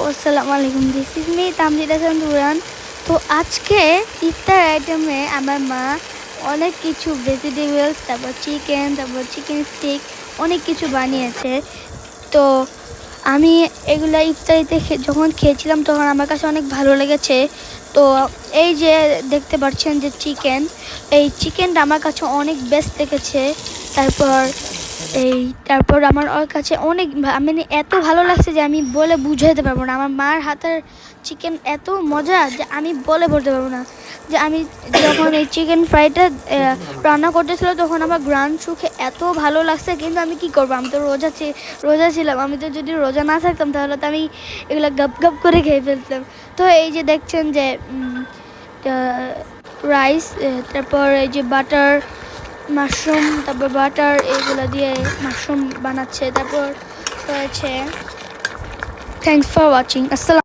আসসালামু আলাইকুম, this is me Tamjid Hasan Duran. তো আজকে ইফতার আইটেমে আমার মা অনেক কিছু ভেজিটেবলস, তারপর চিকেন স্টিক অনেক কিছু বানিয়েছে। তো আমি এগুলা ইফতারিতে যখন খেয়েছিলাম তখন আমার কাছে অনেক ভালো লেগেছে। তো এই যে দেখতে পাচ্ছেন যে এই চিকেনটা আমার কাছে অনেক বেস্ট লেগেছে। তারপর তারপর আমার ওর কাছে অনেক মানে এত ভালো লাগছে যে আমি বলে বুঝাইতে পারবো না। আমার মার হাতের চিকেন এত মজা যে আমি বলে বলতে পারবো না। যে আমি যখন এই চিকেন ফ্রাইটা রান্না করতেছিল তখন আমার গ্রান সুখে এত ভালো লাগছে, কিন্তু আমি কি করবো, আমি তো রোজা ছিলাম। আমি তো যদি রোজা না থাকতাম তাহলে তো আমি এগুলো গপ গপ করে খেয়ে ফেলতাম। তো এই যে দেখছেন যে রাইস, তারপর এই যে বাটার মাশরুম, তারপর বাটার এগুলো দিয়ে মাশরুম বানাচ্ছে। তারপর রয়েছে থ্যাংকস ফর ওয়াচিং। আসসালাম।